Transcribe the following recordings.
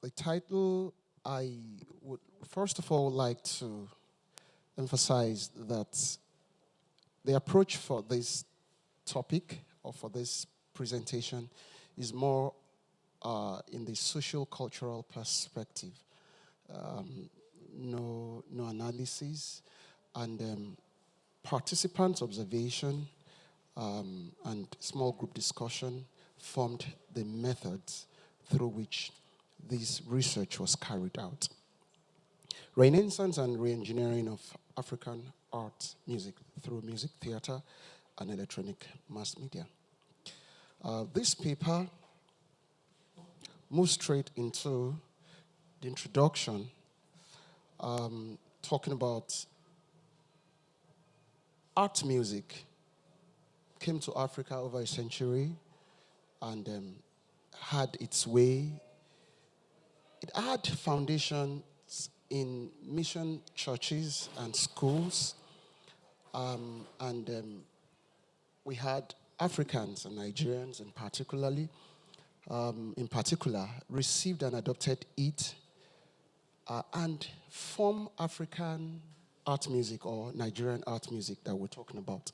The title, I would first of all like to emphasize that the approach for this topic or for this presentation is more in the social cultural perspective. Um, no analysis, and participants' observation and small group discussion formed the methods through which this research was carried out. Renaissance and re-engineering of African art music through music theater and electronic mass media. This paper moves straight into the introduction, talking about art music came to Africa over a century and had its way. It had foundations in mission churches and schools, and we had Africans and Nigerians, in particular, received and adopted it and form African art music or Nigerian art music that we're talking about.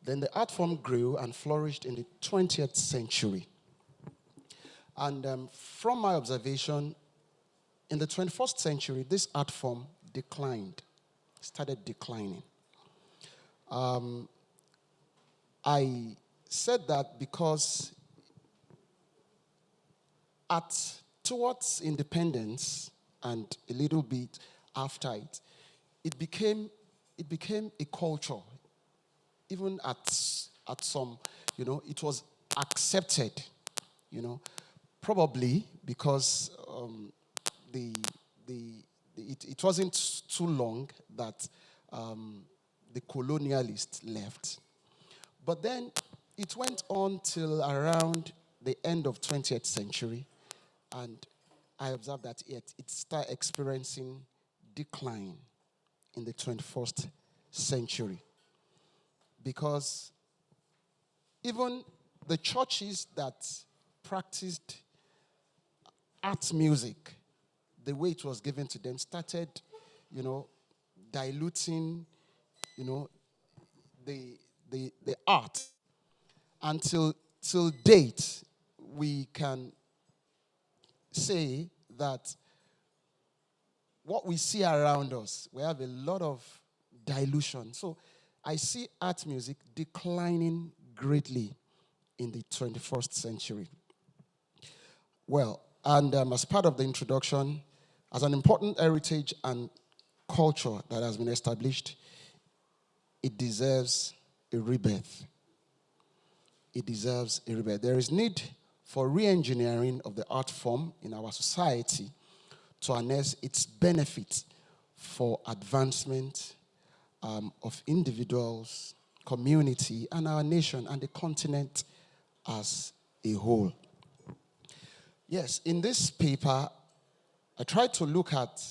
Then the art form grew and flourished in the 20th century. And from my observation, in the 21st century, this art form started declining. I said that because towards independence and a little bit after it, it became a culture. Even at some, it was accepted, probably because it wasn't too long that the colonialists left. But then it went on till around the end of 20th century, and I observed that it started experiencing decline in the 21st century. Because even the churches that practiced art music, the way it was given to them, started, diluting, the art. Until till date, we can say that what we see around us, we have a lot of dilution. So I see art music declining greatly in the 21st century. Well, and as part of the introduction, as an important heritage and culture that has been established, it deserves a rebirth. It deserves a rebirth. There is need for re-engineering of the art form in our society to harness its benefits for advancement of individuals, community, and our nation and the continent as a whole. Yes, in this paper, I tried to look at,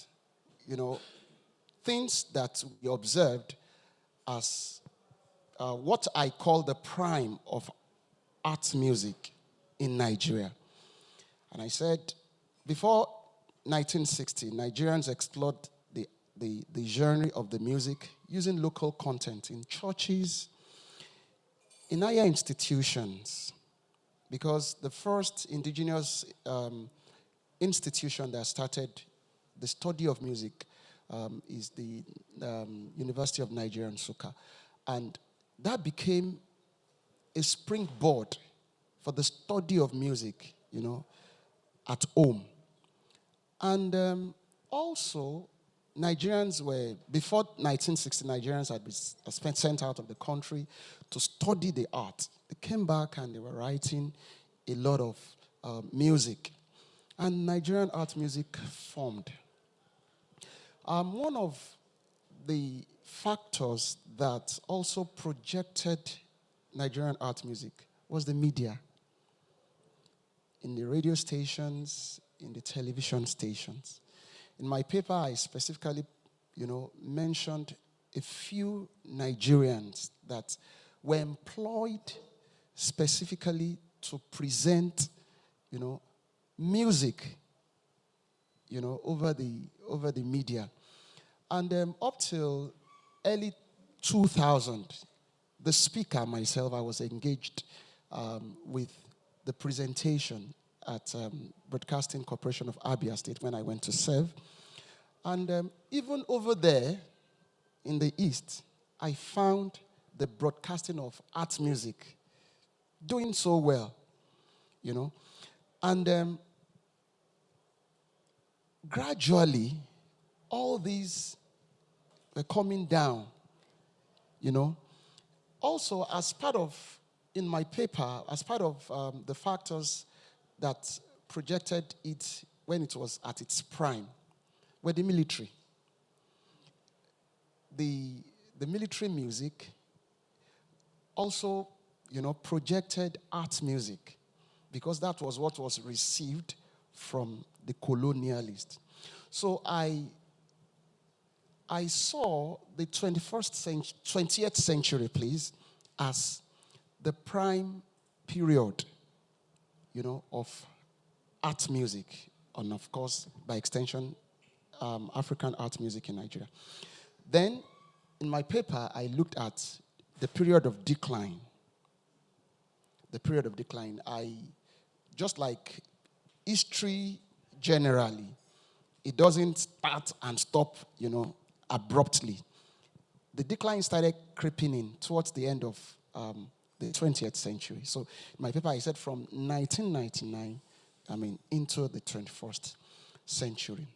things that we observed as what I call the prime of art music in Nigeria. And I said, before 1960, Nigerians explored the genre of the music using local content in churches, in higher institutions, because the first indigenous institution that started the study of music is the University of Nigeria, Nsukka. And that became a springboard for the study of music, at home. And also, Nigerians were, before 1960, Nigerians had been sent out of the country to study the art. They came back and they were writing a lot of music. And Nigerian art music formed. One of the factors that also projected Nigerian art music was the media. In the radio stations, in the television stations. In my paper, I specifically, mentioned a few Nigerians that were employed specifically to present, music over the media. And up till early 2000, the speaker, myself, I was engaged with the presentation at Broadcasting Corporation of Abia State when I went to serve. And even over there in the East, I found the broadcasting of art music doing so well, And gradually, all these were coming down, Also, as part of, in my paper, as part of the factors that projected it when it was at its prime, were the military. The military music also, projected art music because that was what was received from the colonialist. So I saw the 20th century, please, as the prime period, of art music, and of course, by extension, African art music in Nigeria. Then, in my paper, I looked at the period of decline. The period of decline. Just like history generally, it doesn't start and stop, abruptly. The decline started creeping in towards the end of the 20th century. So in my paper, I said from 1999, into the 21st century.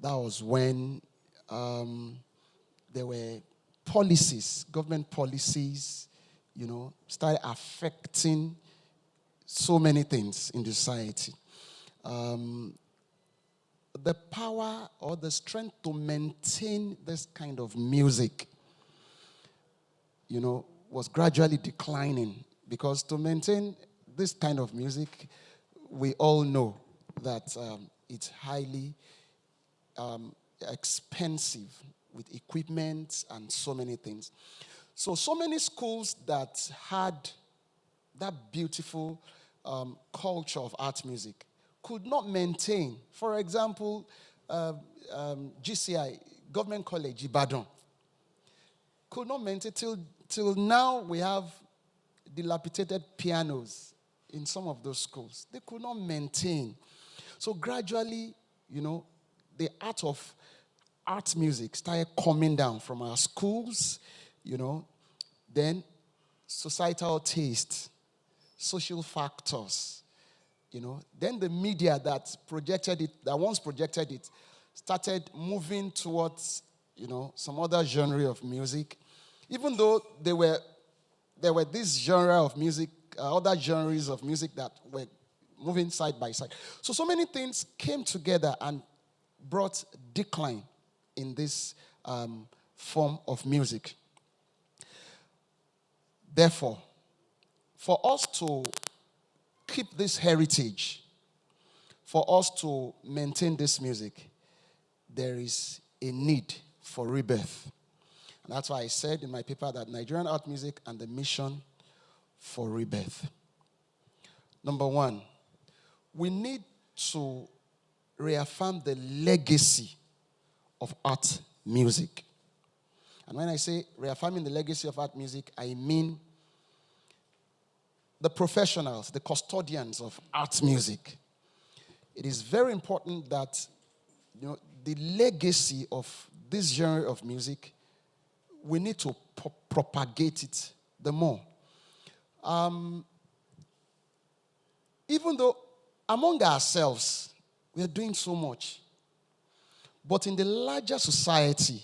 That was when there were policies, government policies, started affecting so many things in the society. The power or the strength to maintain this kind of music, was gradually declining, because to maintain this kind of music, we all know that it's highly expensive with equipment and so many things. So many schools that had that beautiful culture of art music could not maintain. For example, GCI, Government College, Ibadan, could not maintain till now. We have dilapidated pianos in some of those schools. They could not maintain. So gradually, the art of art music started coming down from our schools, then societal taste, social factors, then the media that once projected it, started moving towards, some other genre of music. Even though there were this genre of music, other genres of music that were moving side by side. So many things came together and brought decline in this form of music. Therefore, for us to keep this heritage, for us to maintain this music, there is a need for rebirth. And that's why I said in my paper that Nigerian art music and the mission for rebirth. Number one, we need to reaffirm the legacy of art music. And when I say reaffirming the legacy of art music, I mean the professionals, the custodians of art music. It is very important that the legacy of this genre of music, we need to propagate it the more. Even though among ourselves we are doing so much, but in the larger society,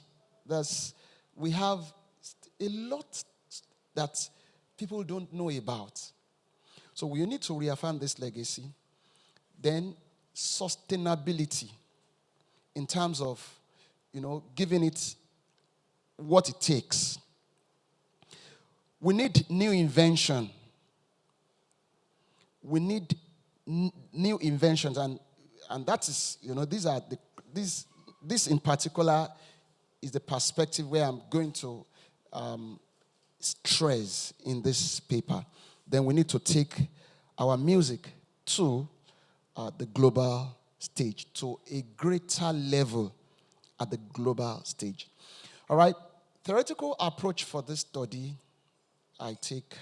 we have a lot that people don't know about. So we need to reaffirm this legacy. Then sustainability in terms of, giving it what it takes. We need new invention. We need new inventions, and that is, this in particular is the perspective where I'm going to stress in this paper. Then we need to take our music to the global stage to a greater level at the global stage. All right, theoretical approach for this study I take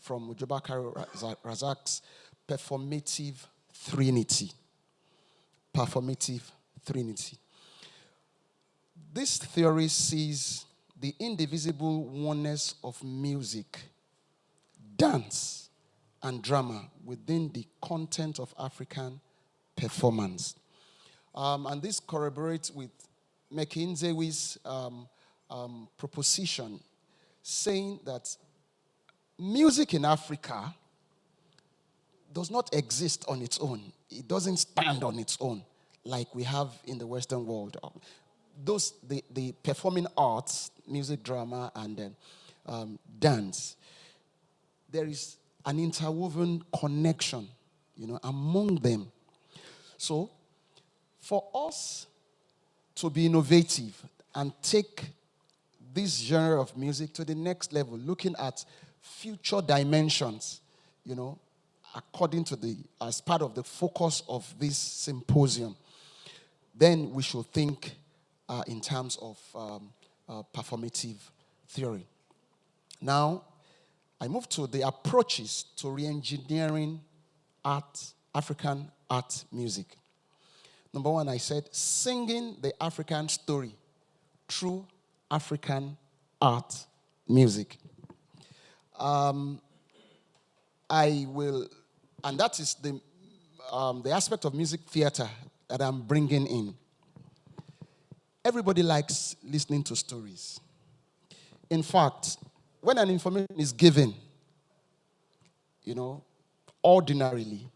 from Ujobakar Razak's performative trinity. Performative trinity. This theory sees the indivisible oneness of music, dance, and drama within the content of African performance. And this corroborates with McKinsey's proposition saying that music in Africa does not exist on its own. It doesn't stand on its own like we have in the Western world. The performing arts, music, drama, and then dance, there is an interwoven connection, among them. So, for us to be innovative and take this genre of music to the next level, looking at future dimensions, according to as part of the focus of this symposium, then we should think in terms of performative theory. Now, I move to the approaches to re-engineering African art music. Number one, I said singing the African story through African art music. I will, and that is the aspect of music theater that I'm bringing in. Everybody likes listening to stories. In fact, when an information is given, ordinarily,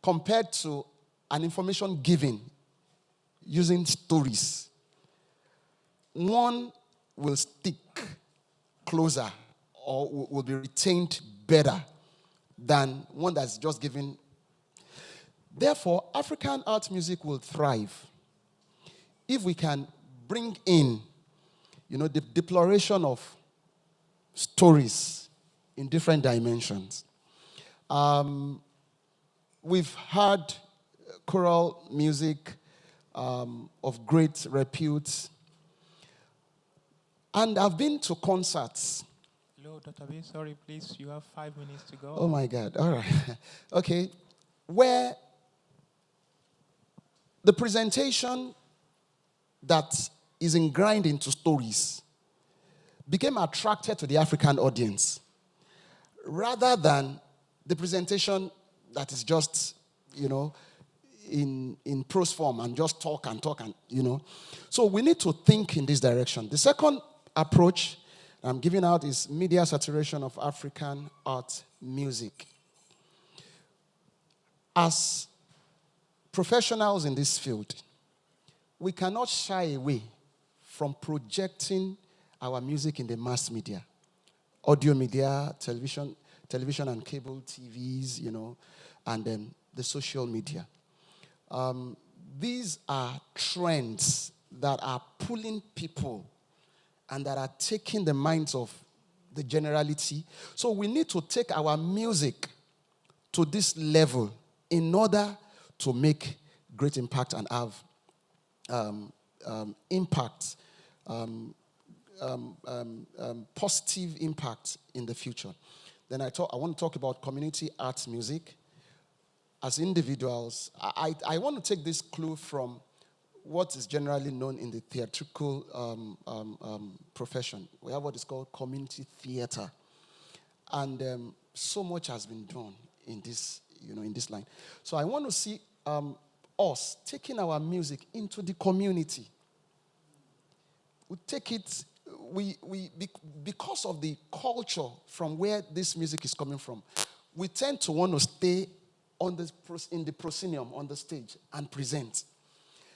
compared to an information given using stories, one will stick closer or will be retained better than one that's just given. Therefore, African art music will thrive if we can bring in, the deploration of stories in different dimensions. We've heard choral music of great repute, and I've been to concerts. Hello, Dr. B. Sorry, please. You have 5 minutes to go. Oh, my God. All right. Okay. Where the presentation that is ingrained into stories became attracted to the African audience rather than the presentation that is just, in prose form and just talk and, So we need to think in this direction. The second approach I'm giving out is media saturation of African art music. As professionals in this field, we cannot shy away from projecting our music in the mass media, audio media, television and cable TVs, and then the social media. These are trends that are pulling people and that are taking the minds of the generality. So we need to take our music to this level in order to make great impact and have positive impact in the future. Then I want to talk about community arts music. As individuals, I want to take this clue from what is generally known in the theatrical profession. We have what is called community theater. And so much has been done in this, in this line. So I want to see us taking our music into the community. We take it, because of the culture from where this music is coming from, we tend to want to stay in the proscenium, on the stage, and present.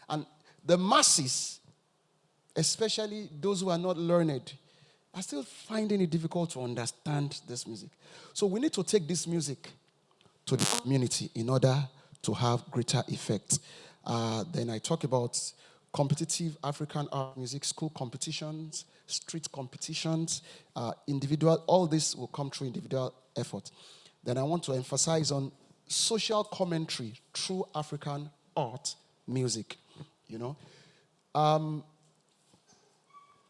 And the masses, especially those who are not learned, are still finding it difficult to understand this music. So we need to take this music to the community in order to have greater effect. Then I talk about competitive African art music, school competitions, street competitions, individual. All this will come through individual effort. Then I want to emphasize on social commentary through African art music, you know.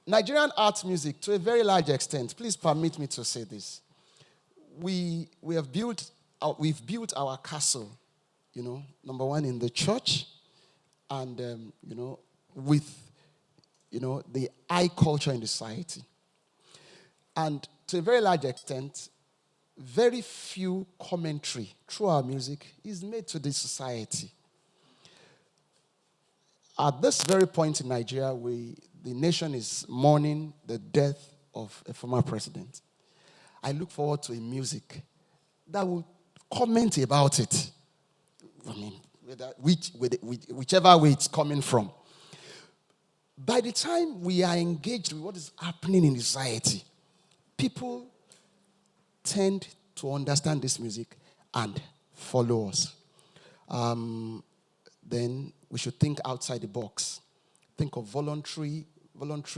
Nigerian art music, to a very large extent, please permit me to say this. We've built our castle, you know, number one in the church, and you know, with the high culture in the society. And to a very large extent, very few commentary through our music is made to the society. At this very point in Nigeria, the nation is mourning the death of a former president. I look forward to a music that will comment about it. I mean, whichever way it's coming from. By the time we are engaged with what is happening in society, people tend to understand this music and follow us. Then we should think outside the box. Think of voluntary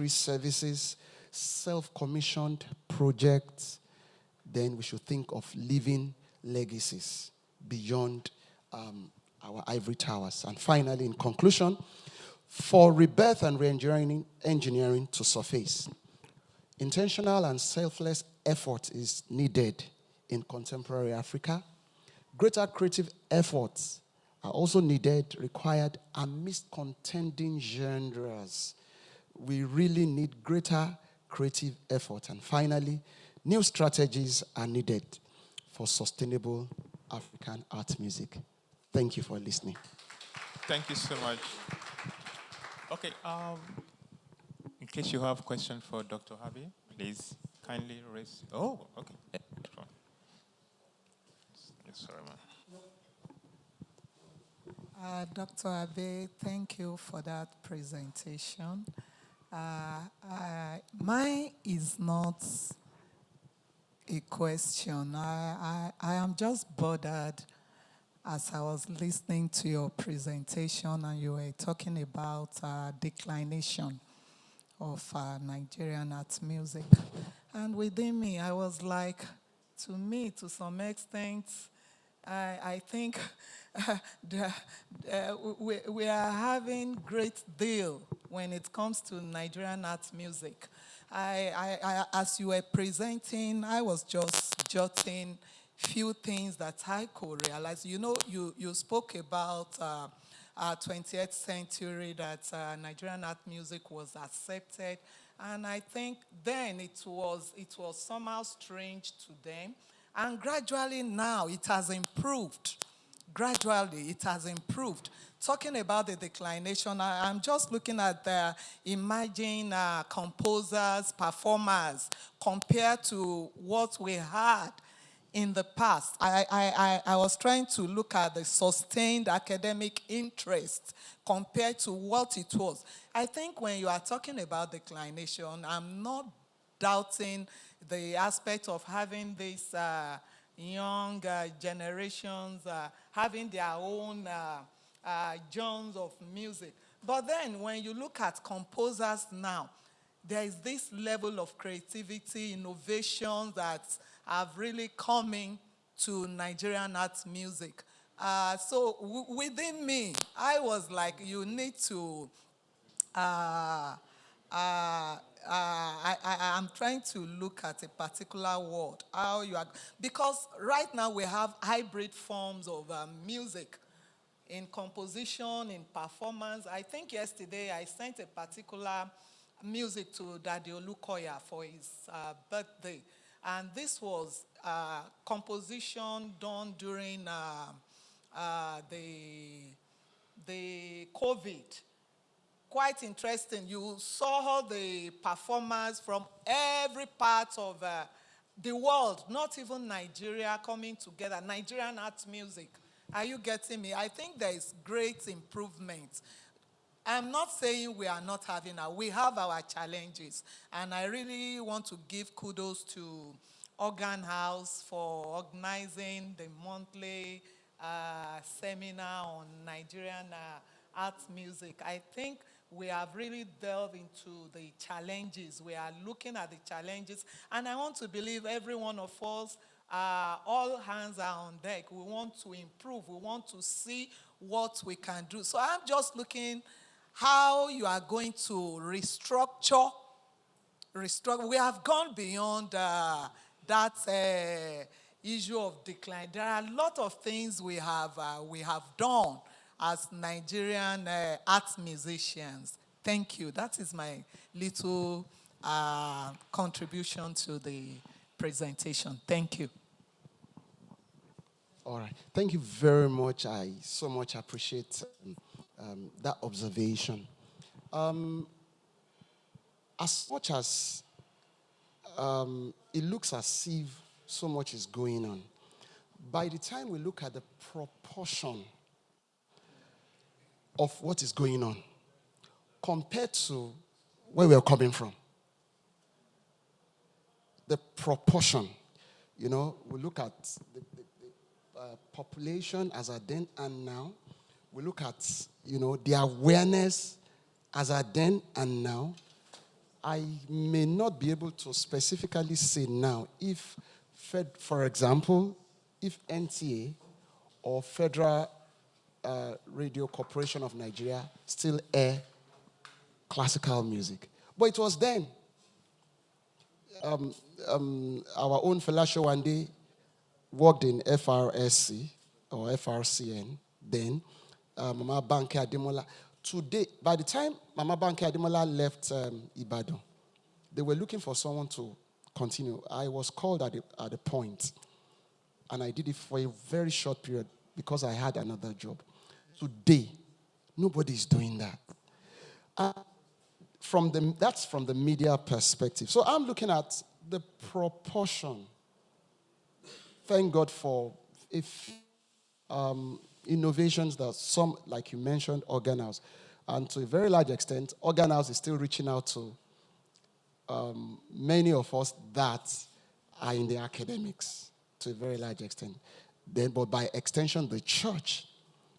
services, self-commissioned projects. Then we should think of living legacies beyond our ivory towers. And finally, in conclusion, for rebirth and re-engineering to surface, intentional and selfless effort is needed in contemporary Africa. Greater creative efforts are also needed, required amidst contending genres. We really need greater creative effort. And finally, new strategies are needed for sustainable African art music. Thank you for listening. Thank you so much. Okay, in case you have a question for Dr. Abe, please kindly raise. Oh, okay. Yes, sorry, man. Dr. Abe, thank you for that presentation. Mine is not a question. I am just bothered as I was listening to your presentation and you were talking about declination of Nigerian art music. And within me, I was like, to some extent, I think we are having great deal when it comes to Nigerian art music. As you were presenting, I was just jotting few things that I could realize. You know, you spoke about 20th century that Nigerian art music was accepted, and I think then it was somehow strange to them, and gradually now it has improved. Gradually, it has improved. Talking about the declination, I'm just looking at the emerging composers, performers, compared to what we had in the past. I was trying to look at the sustained academic interest compared to what it was. I think when you are talking about declination, I'm not doubting the aspect of having these young generations having their own genres of music. But then when you look at composers now, there is this level of creativity, innovation that have really coming to Nigerian art music. So within me, I was like, you need to I'm trying to look at a particular word, how you are, because right now we have hybrid forms of music in composition, in performance. I think yesterday I sent a particular music to Adeolu Abe for his birthday. And this was composition done during the COVID. Quite interesting. You saw the performers from every part of the world, not even Nigeria, coming together. Nigerian art music. Are you getting me? I think there is great improvement. I'm not saying we are not having we have our challenges. And I really want to give kudos to Organ House for organizing the monthly seminar on Nigerian art music. I think we have really delved into the challenges. We are looking at the challenges. And I want to believe every one of us all hands are on deck. We want to improve. We want to see what we can do. So I'm just looking how you are going to restructure. We have gone beyond that issue of decline. There are a lot of things we have done as Nigerian art musicians. Thank you. That is my little contribution to the presentation. Thank you. All right. Thank you very much. I so much appreciate that observation. As much as it looks as if so much is going on, by the time we look at the proportion of what is going on compared to where we are coming from, the proportion, we look at the population as at then and now. We look at, the awareness as at then and now. I may not be able to specifically say now if, for example, if NTA or Federal Radio Corporation of Nigeria still air classical music. But it was then. Our own Fela Showande worked in FRSC or FRCN then. Mama Banke Ademola. Today, by the time Mama Banke Ademola left Ibadan, they were looking for someone to continue. I was called at a point, and I did it for a very short period because I had another job. Today, nobody is doing that. That's from the media perspective. So I'm looking at the proportion. Thank God for innovations that some, like you mentioned, organ house. And to a very large extent, organ house is still reaching out to many of us that are in the academics to a very large extent. But by extension, the church.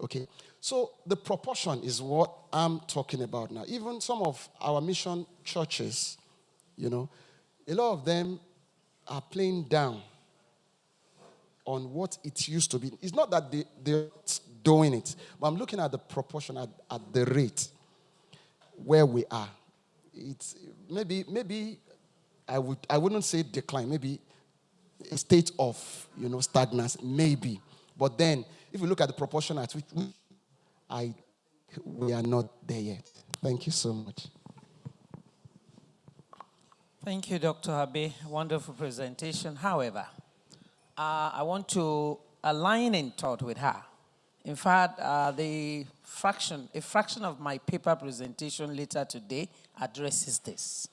Okay? So the proportion is what I'm talking about now. Even some of our mission churches, a lot of them are playing down on what it used to be. It's not that they're doing it, but I'm looking at the proportion, at the rate where we are. It's maybe I wouldn't say decline, maybe a state of stagnancy, maybe. But then if you look at the proportion at which we are not there yet. Thank you so much. Thank you, Dr. Abe. Wonderful presentation. However, I want to align in thought with her. In fact, a fraction of my paper presentation later today addresses this.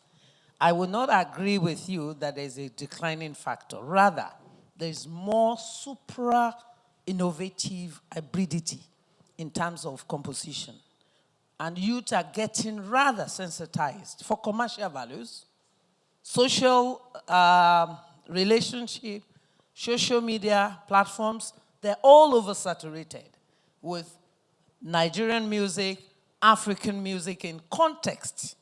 I will not agree with you that there's a declining factor. Rather, there's more supra-innovative hybridity in terms of composition. And youth are getting rather sensitized for commercial values, social relationship, social media platforms. They're all oversaturated with Nigerian music, African music in context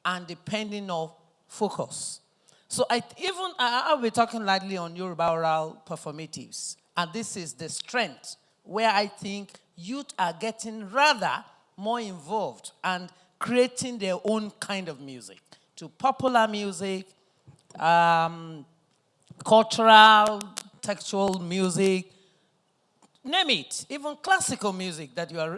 and depending on focus. So I'll be talking lightly on Yoruba oral performatives. And this is the strength where I think youth are getting rather more involved and creating their own kind of music. To popular music, cultural, textual music, name it, even classical music that you are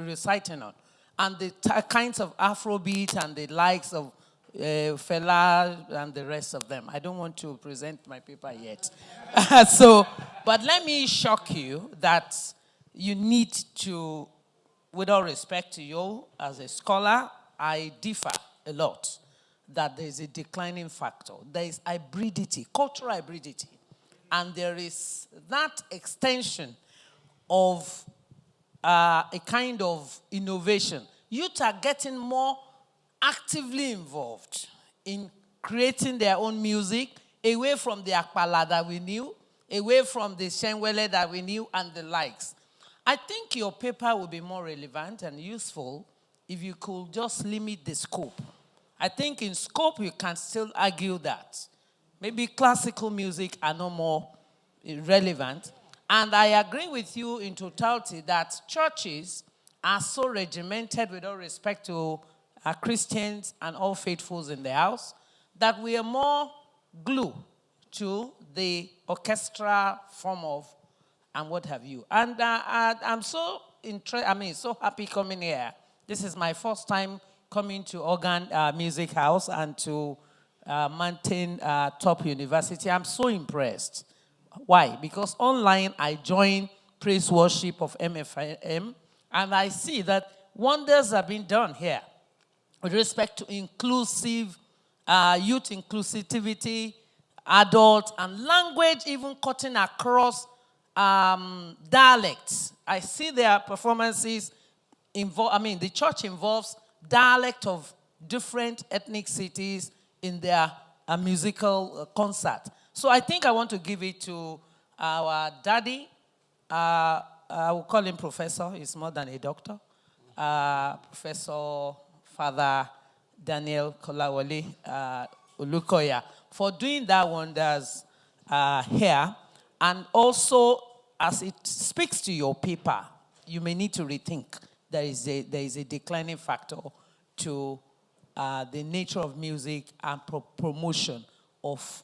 reciting on. And the kinds of Afrobeat and the likes of Fela and the rest of them. I don't want to present my paper yet. But let me shock you that you need to, with all respect to you as a scholar, I differ a lot that there is a declining factor. There is hybridity, cultural hybridity. And there is that extension of a kind of innovation. Youth are getting more actively involved in creating their own music, away from the Akpala that we knew, away from the Shenwele that we knew, and the likes. I think your paper would be more relevant and useful if you could just limit the scope. I think in scope you can still argue that maybe classical music are no more relevant. And I agree with you in totality that churches are so regimented, with all respect to Christians and all faithfuls in the house, that we are more glued to the orchestral form of and what have you. And I'm so so happy coming here. This is my first time coming to Organ Music House and to Mountain Top University. I'm so impressed. Why? Because online I joined praise worship of MFM, and I see that wonders are being done here with respect to inclusive, youth inclusivity, adult, and language even cutting across dialects. I see their performances the church involves dialect of different ethnic cities in their musical concert. So I think I want to give it to our daddy. I will call him professor. He's more than a doctor. Professor Father Daniel Kolawole Olukoya for doing that wonders here. And also, as it speaks to your paper, you may need to rethink. There is a declining factor to the nature of music and promotion of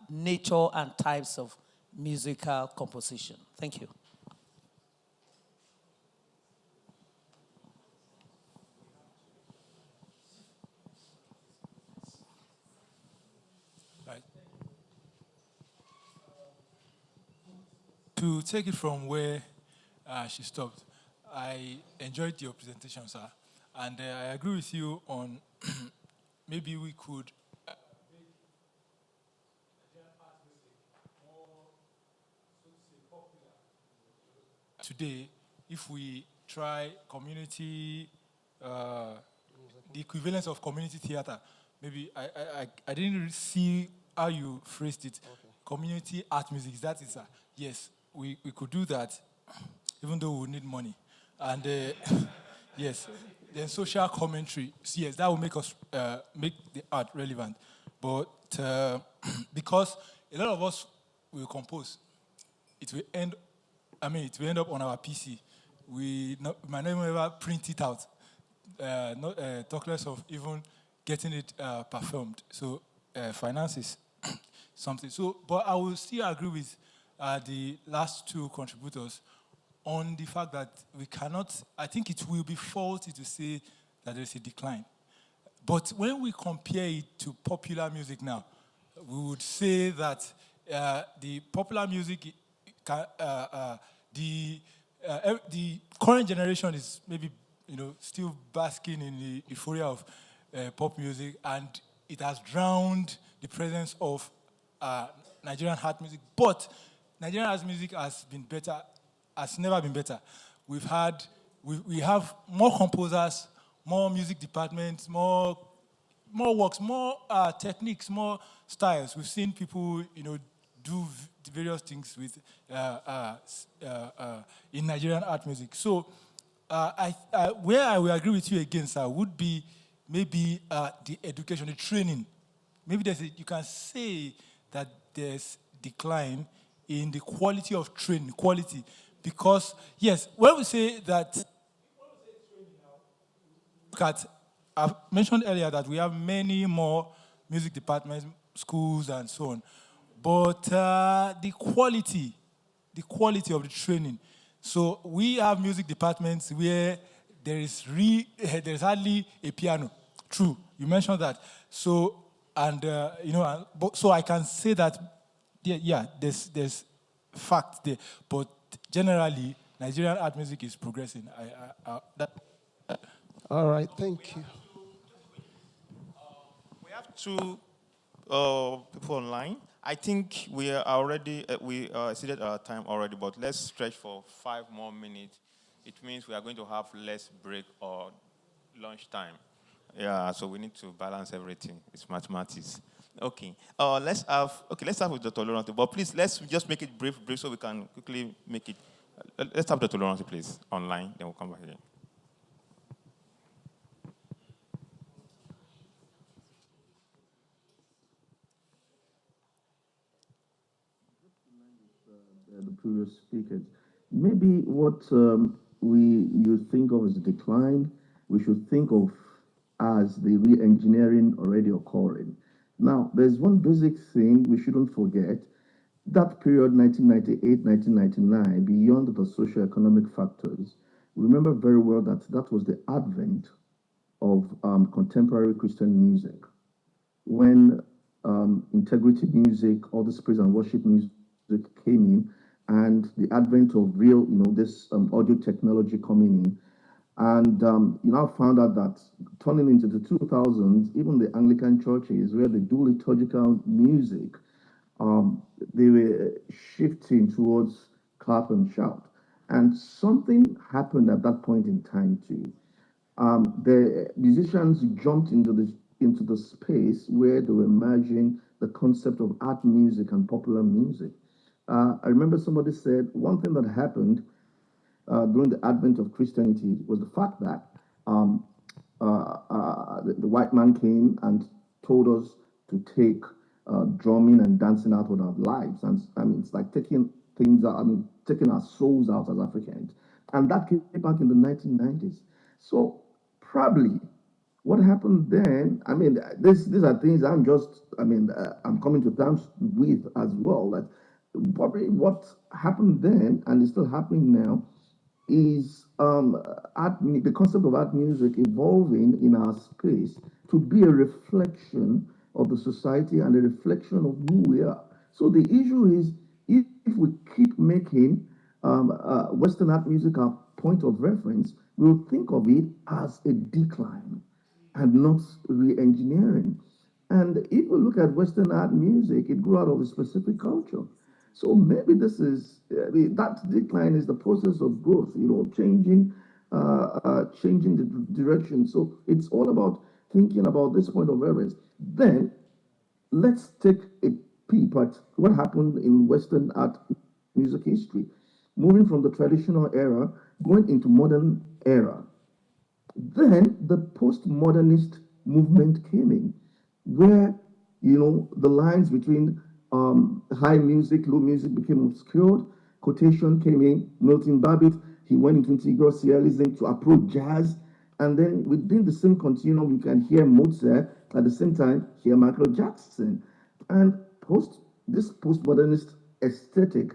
nature and types of musical composition. Thank you. Right. To take it from where she stopped, I enjoyed your presentation, sir. And I agree with you on maybe we could today if we try community, the equivalence of community theater. Maybe I didn't really see how you phrased it. Okay. Community art music, is that it, sir? Yes, we could do that, even though we need money. And yes, then social commentary. So yes, that will make us make the art relevant. But because a lot of us will compose, it will end. It will end up on our PC. We might not even ever print it out. Talk less of even getting it performed. So finance is something. So, but I will still agree with the last two contributors on the fact that we cannot. I think it will be faulty to say that there is a decline. But when we compare it to popular music now, we would say that the popular music, the current generation is maybe still basking in the euphoria of pop music, and it has drowned the presence of Nigerian art music. But Nigerian art music has been better, has never been better. We have more composers, more music departments, more works, more techniques, more styles. We've seen people, do various things with in Nigerian art music. So, where I will agree with you again, sir, would be maybe the education, the training. Maybe you can say that there's decline in the quality of training, because yes, when we say that. I've mentioned earlier that we have many more music departments, schools, and so on. But the quality of the training. So we have music departments where there's hardly a piano. True, you mentioned that. So so I can say that there's fact there, but generally Nigerian art music is progressing. All right, thank you. We have two people online. I think we are already, we exceeded our time already, but let's stretch for 5 more minutes. It means we are going to have less break or lunch time. Yeah, so we need to balance everything. It's mathematics. Okay. Let's start with Dr. Laurent. But please, let's just make it brief, so we can quickly make it. Let's have Dr. Laurent, please, online. Then we'll come back again. previous speakers. Maybe what you think of as a decline, we should think of as the re-engineering already occurring. Now, there's one basic thing we shouldn't forget. That period, 1998, 1999, beyond the socio-economic factors, remember very well that that was the advent of contemporary Christian music. When integrity music, all this praise and worship music came in, and the advent of real, this audio technology coming in, and you now found out that turning into the 2000s, even the Anglican churches, where they do liturgical music, they were shifting towards clap and shout. And something happened at that point in time too. The musicians jumped into the space where they were merging the concept of art music and popular music. I remember somebody said one thing that happened during the advent of Christianity was the fact that the white man came and told us to take drumming and dancing out of our lives. And I mean, it's like taking things out, I mean, taking our souls out as Africans. And that came back in the 1990s. So probably what happened then, I mean, these are things I'm coming to terms with as well. That probably what happened then and is still happening now is the concept of art music evolving in our space to be a reflection of the society and a reflection of who we are. So the issue is if we keep making Western art music our point of reference, we'll think of it as a decline and not re-engineering. And if we look at Western art music, it grew out of a specific culture. So maybe that decline is the process of growth, changing the direction. So it's all about thinking about this point of reference. Then let's take a peep at what happened in Western art music history, moving from the traditional era, going into modern era. Then the postmodernist movement came in, where the lines between high music, low music became obscured. Quotation came in. Milton Babbitt, he went into integral serialism to approach jazz, and then within the same continuum, you can hear Mozart at the same time hear Michael Jackson, and this postmodernist aesthetic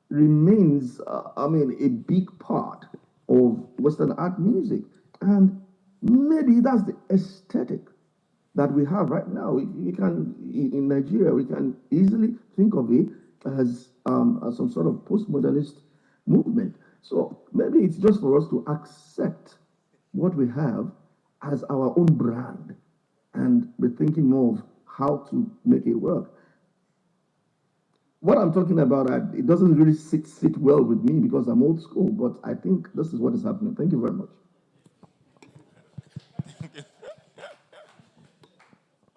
remains, a big part of Western art music. And maybe that's the aesthetic that we have right now. We can, in Nigeria, we can easily think of it as some sort of postmodernist movement. So maybe it's just for us to accept what we have as our own brand and be thinking more of how to make it work. What I'm talking about, it doesn't really sit well with me because I'm old school, but I think this is what is happening. Thank you very much.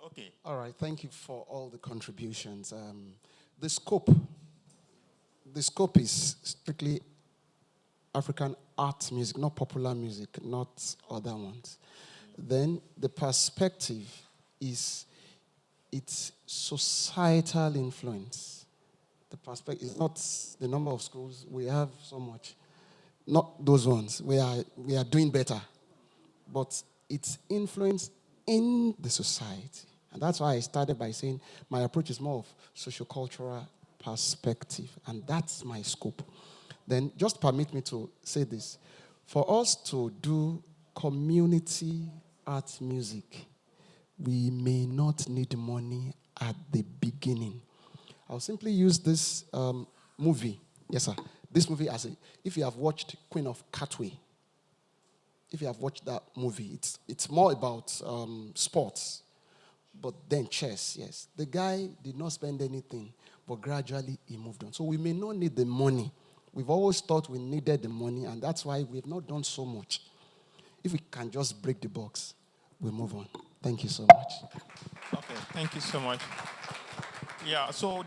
Okay. All right, thank you for all the contributions. The scope is strictly African art music, not popular music, not other ones. Then the perspective is its societal influence. The perspective is not the number of schools. We have so much. Not those ones. We are doing better. But its influence in the society. And that's why I started by saying my approach is more of socio-cultural perspective. And that's my scope. Then just permit me to say this. For us to do community art music, we may not need money at the beginning. I'll simply use this movie. Yes, sir. This movie if you have watched Queen of Katwe, if you have watched that movie, it's more about sports, but then chess, yes. The guy did not spend anything, but gradually he moved on. So we may not need the money. We've always thought we needed the money, and that's why we've not done so much. If we can just break the box, we move on. Thank you so much. Okay, thank you so much. Yeah, so